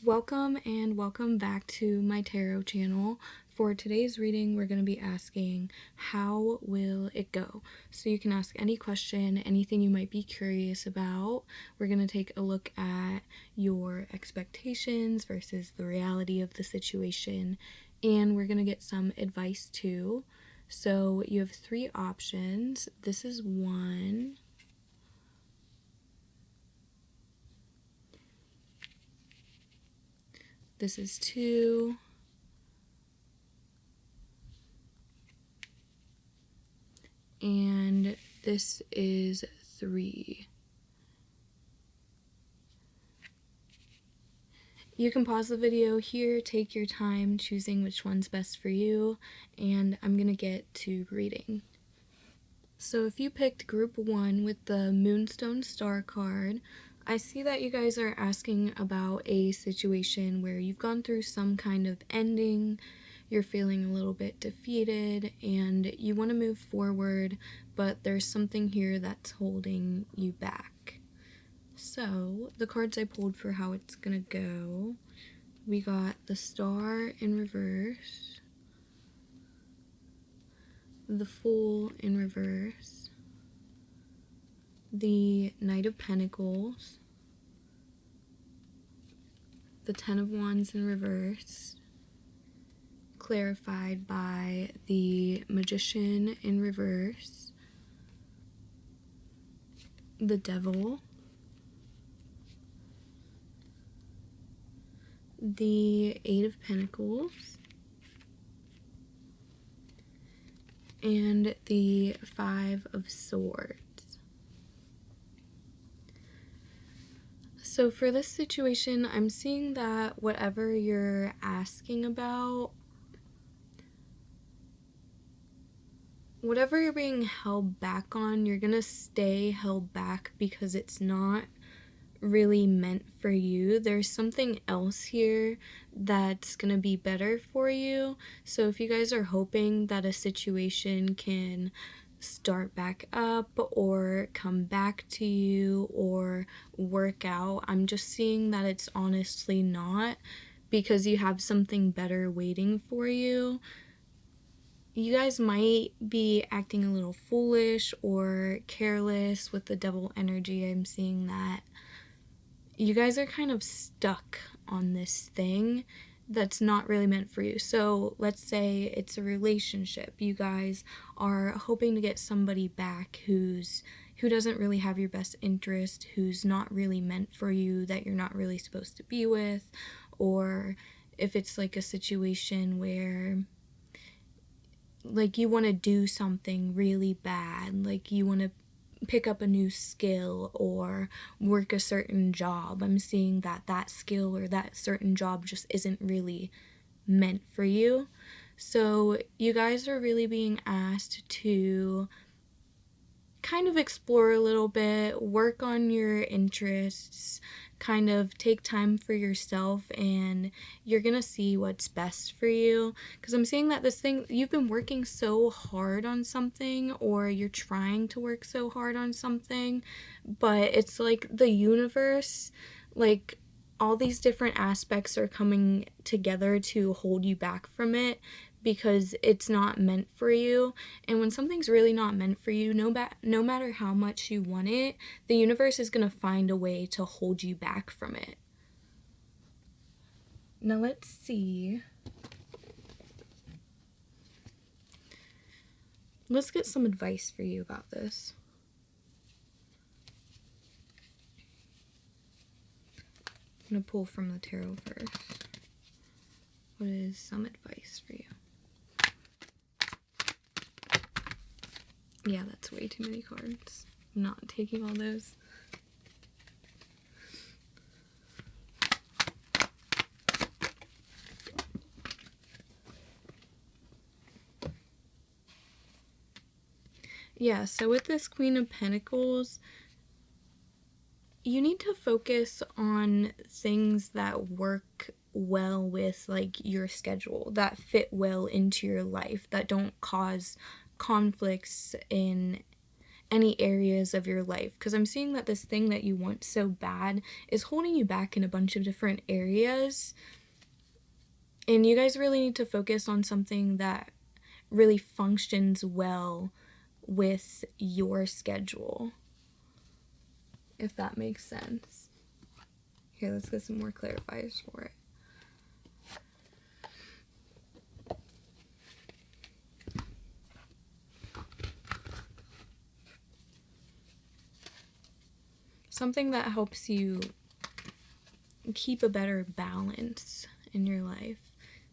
Welcome back to my tarot channel. For today's reading, we're going to be asking, how will it go? So you can ask any question, anything you might be curious about. We're going to take a look at your expectations versus the reality of the situation, and we're going to get some advice too. So you have 3 options. This is 1. This is 2. And this is 3. You can pause the video here, take your time choosing which one's best for you, and I'm gonna get to reading. So if you picked group 1 with the Moonstone Star card, I see that you guys are asking about a situation where you've gone through some kind of ending, you're feeling a little bit defeated, and you want to move forward, but there's something here that's holding you back. So the cards I pulled for how it's gonna go, we got the Star in reverse, the Fool in reverse, the Knight of Pentacles, the Ten of Wands in reverse, clarified by the Magician in reverse, the Devil, the Eight of Pentacles, and the Five of Swords. So for this situation, I'm seeing that whatever you're asking about, whatever you're being held back on, you're gonna stay held back because it's not really meant for you. There's something else here that's gonna be better for you. So if you guys are hoping that a situation can start back up or come back to you or work out, I'm just seeing that it's honestly not, because you have something better waiting for you. You guys might be acting a little foolish or careless with the Devil energy. I'm seeing that you guys are kind of stuck on this thing that's not really meant for you. So let's say it's a relationship. You guys are hoping to get somebody back who doesn't really have your best interest, who's not really meant for you, that you're not really supposed to be with. Or if it's like a situation where like you want to do something really bad, like you want to pick up a new skill or work a certain job. I'm seeing that that skill or that certain job just isn't really meant for you. So you guys are really being asked to kind of explore a little bit, work on your interests, kind of take time for yourself, and you're gonna see what's best for you. Because I'm seeing that this thing, you've been working so hard on something, or you're trying to work so hard on something, but it's like the universe, like all these different aspects are coming together to hold you back from it because it's not meant for you. And when something's really not meant for you, no matter how much you want it, the universe is going to find a way to hold you back from it. Now let's see. Let's get some advice for you about this. I'm going to pull from the tarot first. What is some advice for you? Yeah, that's way too many cards. I'm not taking all those. Yeah, so with this Queen of Pentacles, you need to focus on things that work well with like your schedule, that fit well into your life, that don't cause conflicts in any areas of your life, because I'm seeing that this thing that you want so bad is holding you back in a bunch of different areas, and you guys really need to focus on something that really functions well with your schedule, if that makes sense. Here, let's get some more clarifiers for it. Something that helps you keep a better balance in your life.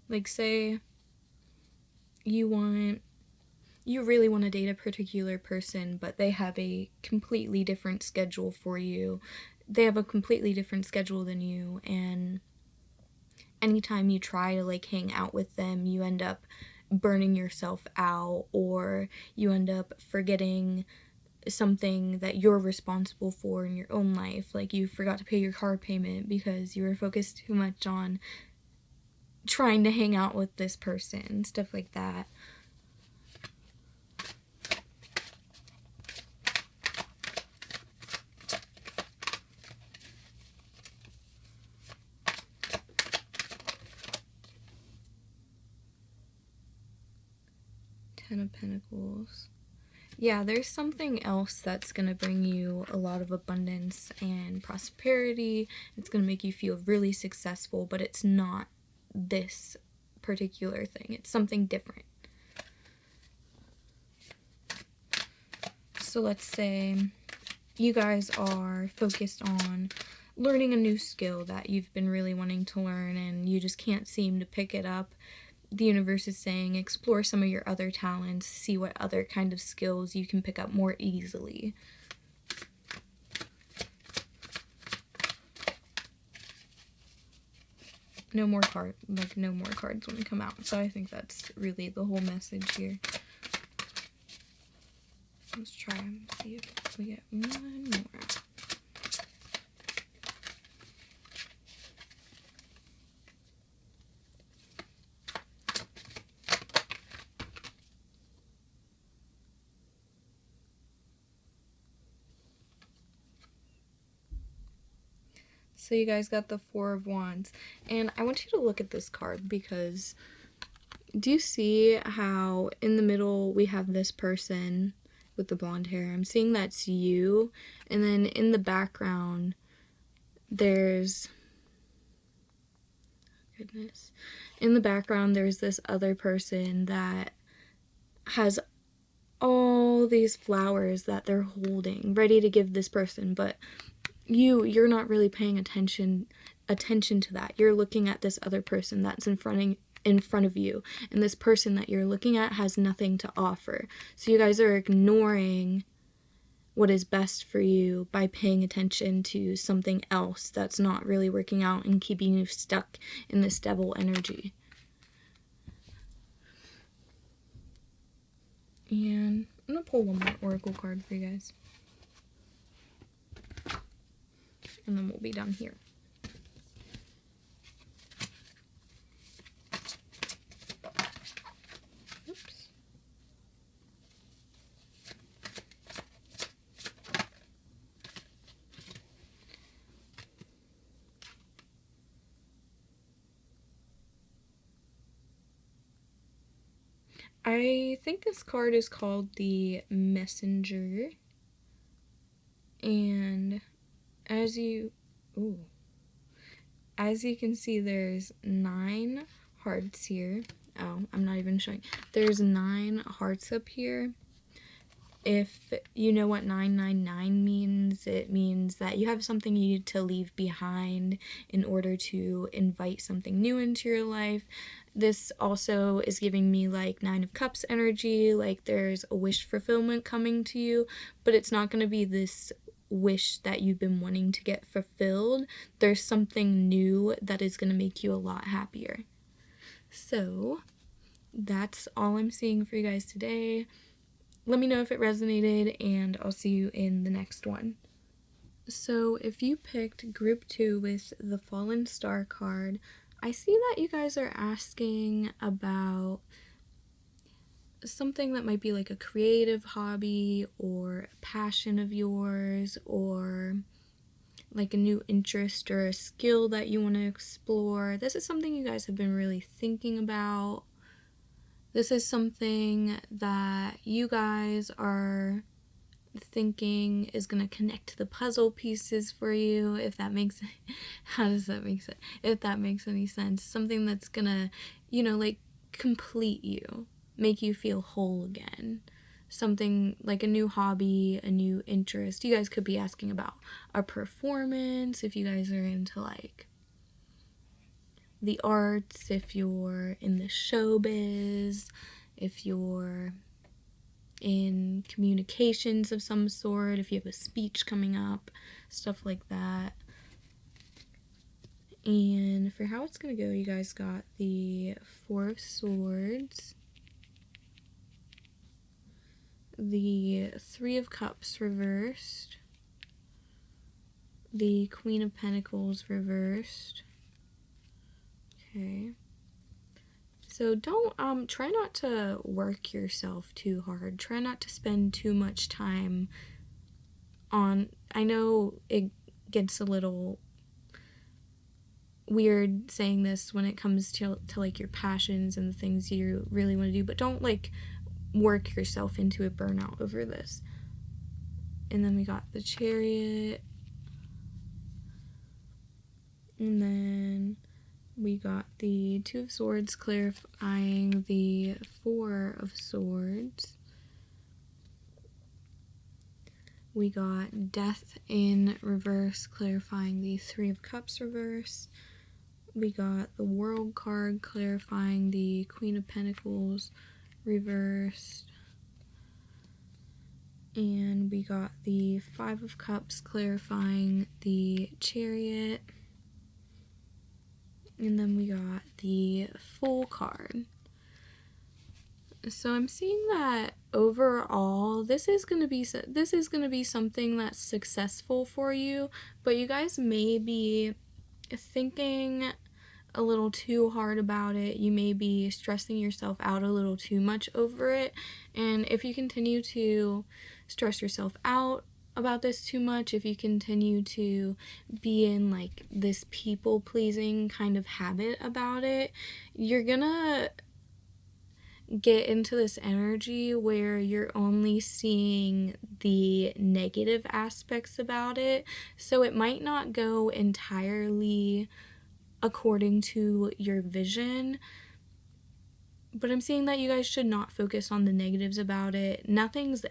Like, say you really want to date a particular person, but they have a completely different schedule for you. They have a completely different schedule than you, and anytime you try to like hang out with them, you end up burning yourself out, or you end up forgetting something that you're responsible for in your own life. Like, you forgot to pay your car payment because you were focused too much on trying to hang out with this person, stuff like that. Ten of Pentacles. Yeah, there's something else that's going to bring you a lot of abundance and prosperity. It's going to make you feel really successful, but it's not this particular thing. It's something different. So let's say you guys are focused on learning a new skill that you've been really wanting to learn, and you just can't seem to pick it up. The universe is saying explore some of your other talents, see what other kind of skills you can pick up more easily. No more cards want to come out. So I think that's really the whole message here. Let's try and see if we get one more. So you guys got the Four of Wands. And I want you to look at this card, because do you see how in the middle we have this person with the blonde hair? I'm seeing that's you. And then in the background, there's... goodness. In the background, there's this other person that has all these flowers that they're holding, ready to give this person, but you're not really paying attention to that. You're looking at this other person that's in front of you, and this person that you're looking at has nothing to offer. So you guys are ignoring what is best for you by paying attention to something else that's not really working out and keeping you stuck in this devil energy. And I'm gonna pull one more oracle card for you guys, and then we'll be done here. Oops. I think this card is called the Messenger, and as you can see, there's 9 hearts here. Oh, I'm not even showing. There's 9 hearts up here. If you know what 999 means, it means that you have something you need to leave behind in order to invite something new into your life. This also is giving me like 9 of Cups energy, like there's a wish fulfillment coming to you, but it's not going to be this wish that you've been wanting to get fulfilled. There's something new that is going to make you a lot happier. So that's all I'm seeing for you guys today. Let me know if it resonated, and I'll see you in the next one. So if you picked group 2 with the Fallen Star card, I see that you guys are asking about something that might be like a creative hobby or a passion of yours, or like a new interest or a skill that you want to explore. This is something you guys have been really thinking about. This is something that you guys are thinking is going to connect the puzzle pieces for you, if that makes how does that make sense, if that makes any sense. Something that's going to, like, complete you, make you feel whole again. Something like a new hobby, a new interest. You guys could be asking about a performance if you guys are into like the arts, if you're in the showbiz, if you're in communications of some sort, if you have a speech coming up, stuff like that. And for how it's going to go, you guys got the Four of Swords, the Three of Cups reversed, the Queen of Pentacles reversed. Okay. So don't, try not to work yourself too hard. Try not to spend too much time on, I know it gets a little weird saying this when it comes to like your passions and the things you really want to do, but don't like work yourself into a burnout over this. And then we got the Chariot, and then we got the Two of Swords clarifying the Four of Swords. We got Death in reverse clarifying the Three of Cups reverse. We got the World card clarifying the Queen of Pentacles reversed. And we got the Five of Cups clarifying the Chariot. And then we got the Fool card. So I'm seeing that overall this is going to be something that's successful for you, but you guys may be thinking a little too hard about it. You may be stressing yourself out a little too much over it, and if you continue to stress yourself out about this too much, if you continue to be in like this people pleasing kind of habit about it, you're gonna get into this energy where you're only seeing the negative aspects about it. So it might not go entirely according to your vision, but I'm seeing that you guys should not focus on the negatives about it. Nothing's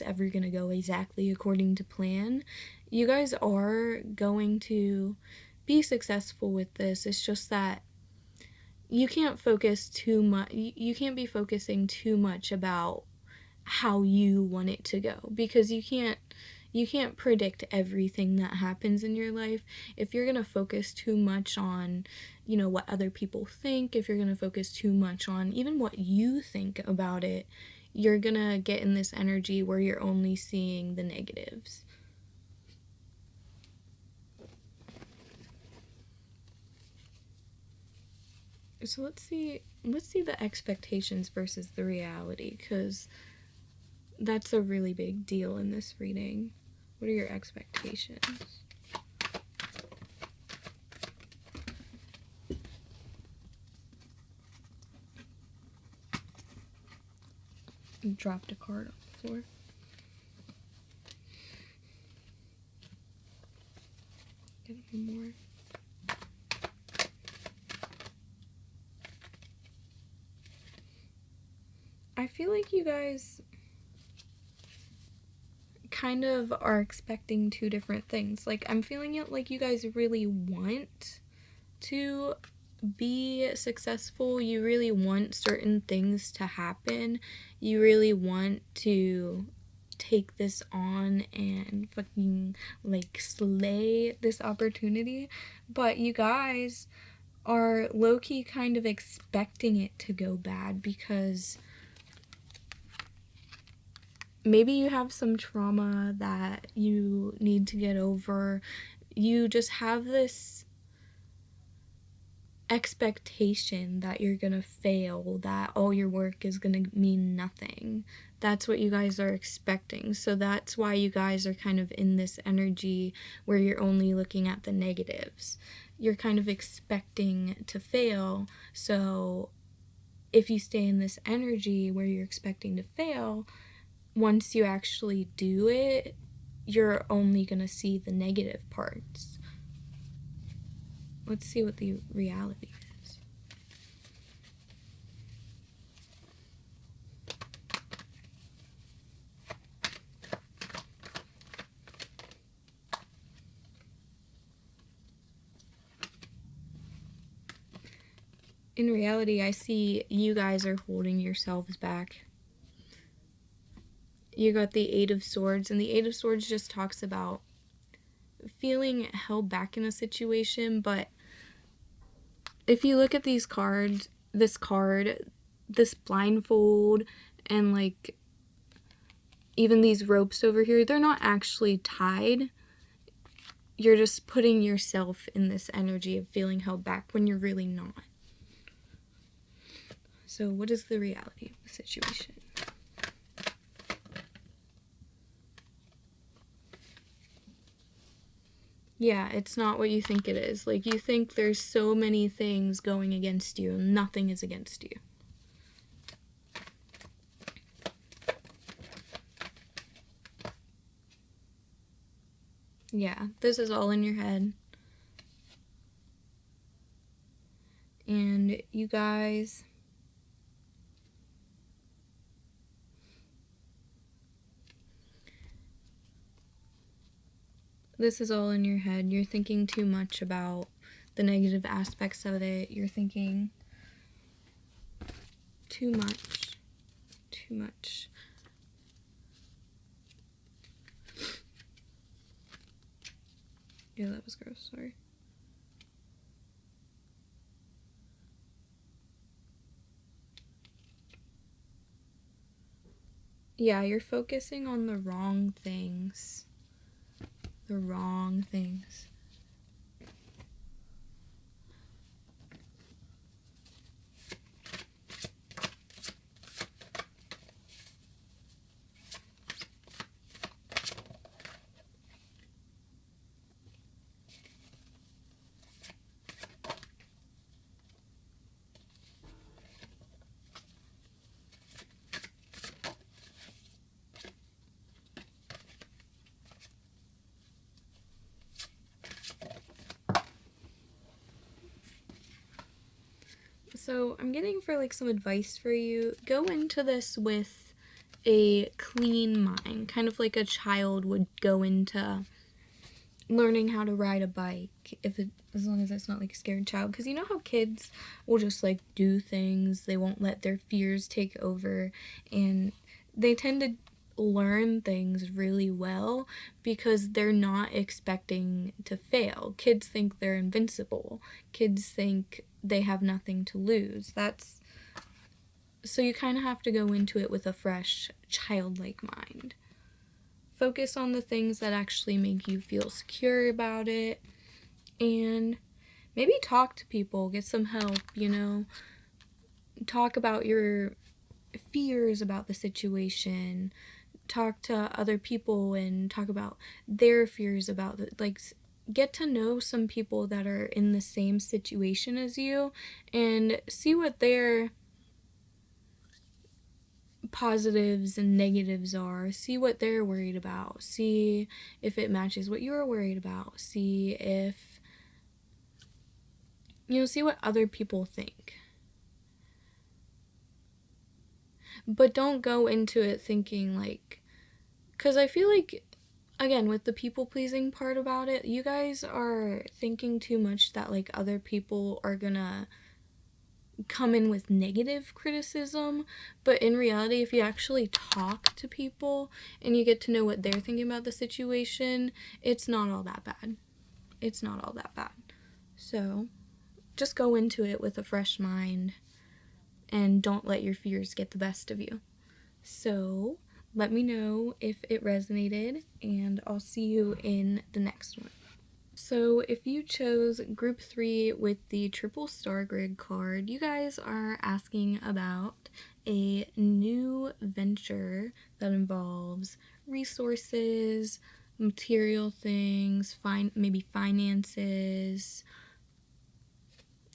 ever gonna go exactly according to plan. You guys are going to be successful with this. It's just that you can't focus too much. You can't be focusing too much about how you want it to go, because you can't predict everything that happens in your life. If you're going to focus too much on, what other people think, if you're going to focus too much on even what you think about it, you're going to get in this energy where you're only seeing the negatives. So let's see the expectations versus the reality, because that's a really big deal in this reading. What are your expectations? You dropped a card on the floor. Get one more. I feel like you guys kind of are expecting two different things. Like, I'm feeling it like you guys really want to be successful. You really want certain things to happen. You really want to take this on and fucking like slay this opportunity. But you guys are low-key kind of expecting it to go bad, because maybe you have some trauma that you need to get over. You just have this expectation that you're gonna fail, that all your work is gonna mean nothing. That's what you guys are expecting. So that's why you guys are kind of in this energy where you're only looking at the negatives. You're kind of expecting to fail. So if you stay in this energy where you're expecting to fail, once you actually do it, you're only gonna see the negative parts. Let's see what the reality is. In reality, I see you guys are holding yourselves back. You got the Eight of Swords, and the Eight of Swords just talks about feeling held back in a situation. But if you look at these cards, this card, this blindfold, and like even these ropes over here, they're not actually tied. You're just putting yourself in this energy of feeling held back when you're really not. So what is the reality of the situation? Yeah, it's not what you think it is. Like, you think there's so many things going against you, and nothing is against you. Yeah, this is all in your head. And you guys, this is all in your head. You're thinking too much about the negative aspects of it. You're thinking too much. Yeah, that was gross, sorry. Yeah, you're focusing on the wrong things. The wrong things. So I'm getting for like some advice for you. Go into this with a clean mind, kind of like a child would go into learning how to ride a bike, as long as it's not like a scared child, because you know how kids will just like do things, they won't let their fears take over, and they tend to learn things really well because they're not expecting to fail. Kids think they're invincible. Kids think they have nothing to lose. So you kind of have to go into it with a fresh, childlike mind. Focus on the things that actually make you feel secure about it, and maybe talk to people, get some help, talk about your fears about the situation, talk to other people and talk about their fears about it. Like, get to know some people that are in the same situation as you and see what their positives and negatives are. See what they're worried about. See if it matches what you're worried about. See if, see what other people think. But don't go into it thinking like, because I feel like, again, with the people-pleasing part about it, you guys are thinking too much that, like, other people are gonna come in with negative criticism, but in reality, if you actually talk to people and you get to know what they're thinking about the situation, it's not all that bad. It's not all that bad. So, just go into it with a fresh mind and don't let your fears get the best of you. So, let me know if it resonated, and I'll see you in the next one. So if you chose group 3 with the triple star grid card, you guys are asking about a new venture that involves resources, material things, maybe finances,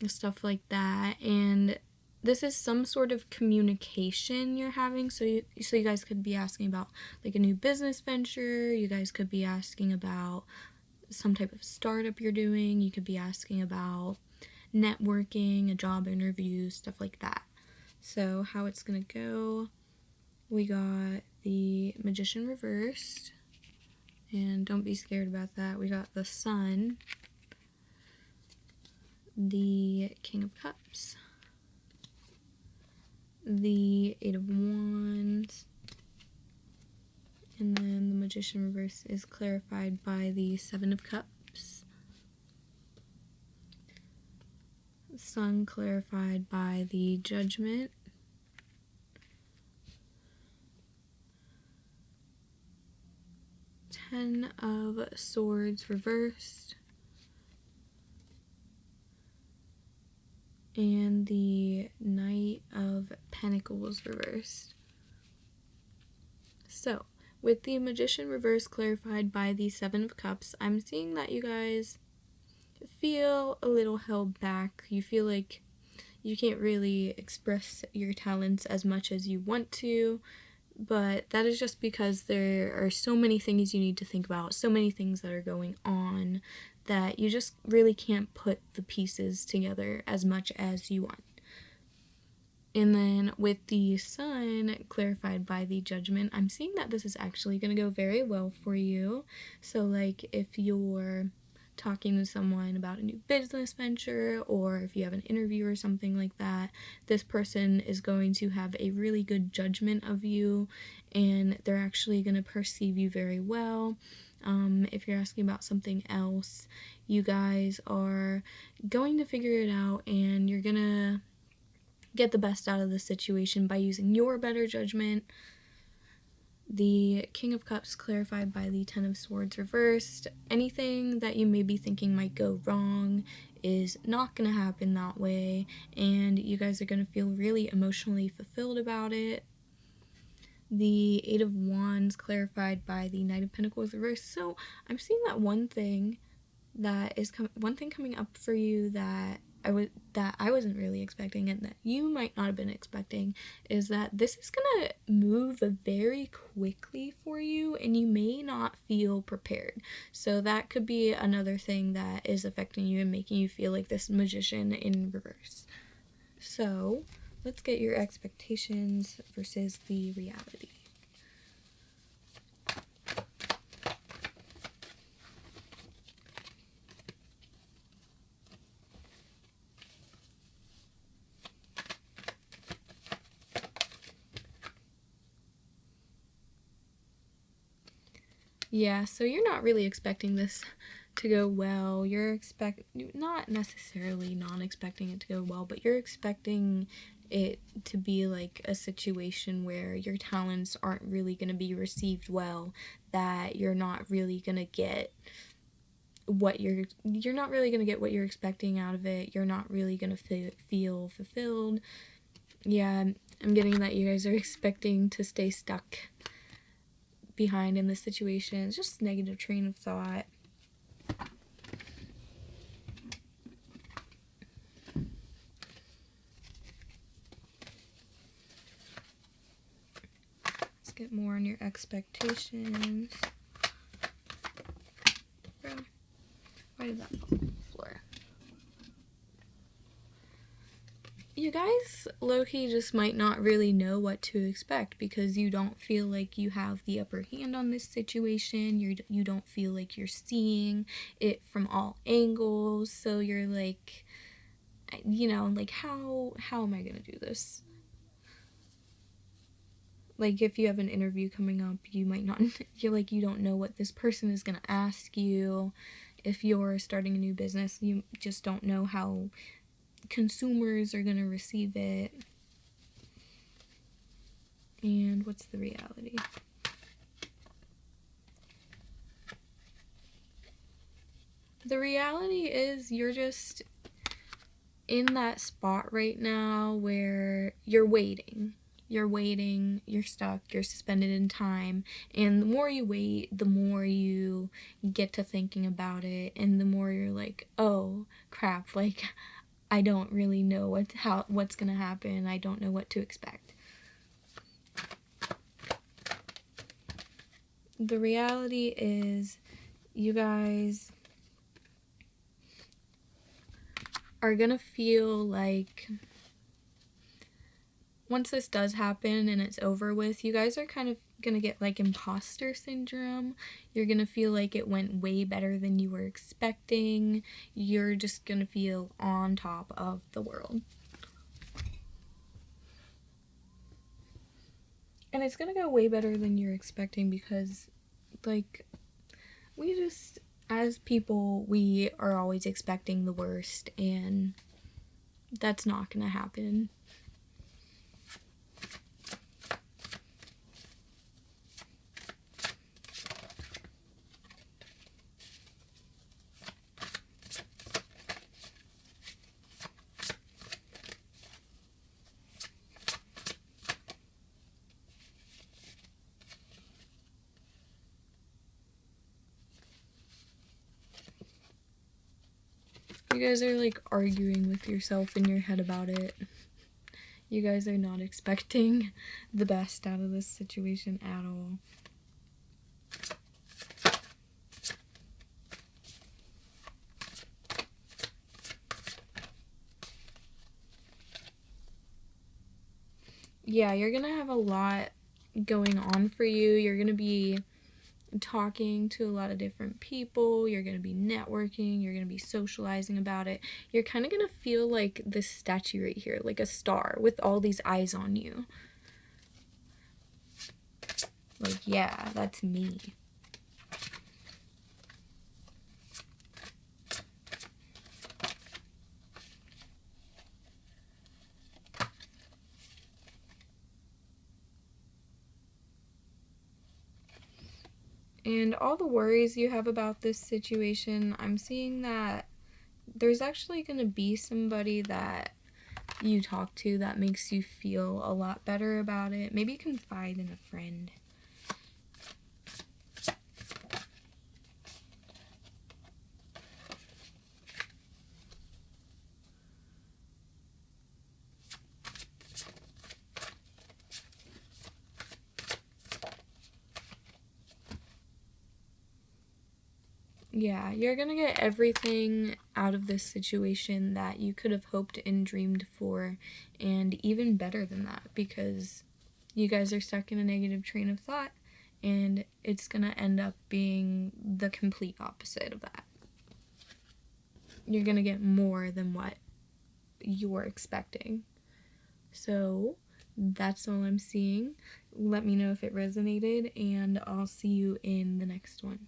stuff like that. And this is some sort of communication you're having. So you guys could be asking about like a new business venture. You guys could be asking about some type of startup you're doing. You could be asking about networking, a job interview, stuff like that. So how it's gonna go, we got the Magician reversed, and don't be scared about that. We got the Sun, the King of Cups, the Eight of Wands, and then the Magician reverse is clarified by the Seven of Cups, Sun clarified by the Judgment, Ten of Swords reversed, and the Knight of Pentacles reversed. So, with the Magician reverse clarified by the Seven of Cups, I'm seeing that you guys feel a little held back. You feel like you can't really express your talents as much as you want to, but that is just because there are so many things you need to think about, so many things that are going on, that you just really can't put the pieces together as much as you want. And then with the Sun clarified by the Judgment, I'm seeing that this is actually going to go very well for you. So like if you're talking to someone about a new business venture, or if you have an interview or something like that, this person is going to have a really good judgment of you, and they're actually going to perceive you very well. If you're asking about something else, you guys are going to figure it out, and you're going to get the best out of the situation by using your better judgment. The King of Cups clarified by the Ten of Swords reversed. Anything that you may be thinking might go wrong is not going to happen that way, and you guys are going to feel really emotionally fulfilled about it. The Eight of Wands clarified by the Knight of Pentacles reversed. So I'm seeing that one thing coming up for you that I wasn't really expecting, and that you might not have been expecting, is that this is gonna move very quickly for you, and you may not feel prepared. So that could be another thing that is affecting you and making you feel like this Magician in reverse. So let's get your expectations versus the reality. Yeah, so you're not really expecting this to go well. You're not necessarily not expecting it to go well, but you're expecting it to be like a situation where your talents aren't really going to be received well, that you're not really going to get you're not really going to get what you're expecting out of it. You're not really going to feel fulfilled. Yeah, I'm getting that you guys are expecting to stay stuck behind in this situation. It's just a negative train of thought. Let's get more on your expectations. Bro, why did that fall on the floor? You guys low-key just might not really know what to expect, because you don't feel like you have the upper hand on this situation. You don't feel like you're seeing it from all angles. So you're like, like how am I gonna do this? Like if you have an interview coming up, you might not feel like you don't know what this person is gonna ask you. If you're starting a new business, you just don't know how consumers are going to receive it. And what's the reality? The reality is you're just in that spot right now where you're waiting. You're waiting, you're stuck, you're suspended in time, and the more you wait, the more you get to thinking about it, and the more you're like, oh crap, like I don't really know what's gonna happen. I don't know what to expect. The reality is you guys are gonna feel like once this does happen and it's over with, you guys are kind of gonna get like imposter syndrome. You're gonna feel like it went way better than you were expecting. You're just gonna feel on top of the world. And it's gonna go way better than you're expecting because, like, we just, as people, we are always expecting the worst, and that's not gonna happen. You guys are like arguing with yourself in your head about it. You guys are not expecting the best out of this situation at all. Yeah, you're gonna have a lot going on for you. You're gonna be talking to a lot of different people. You're gonna be networking. You're gonna be socializing about it. You're kind of gonna feel like this statue right here, like a star with all these eyes on you. Like, yeah, that's me. And all the worries you have about this situation, I'm seeing that there's actually going to be somebody that you talk to that makes you feel a lot better about it. Maybe confide in a friend. Yeah, you're gonna get everything out of this situation that you could have hoped and dreamed for, and even better than that, because you guys are stuck in a negative train of thought, and it's gonna end up being the complete opposite of that. You're gonna get more than what you were expecting. So that's all I'm seeing. Let me know if it resonated, and I'll see you in the next one.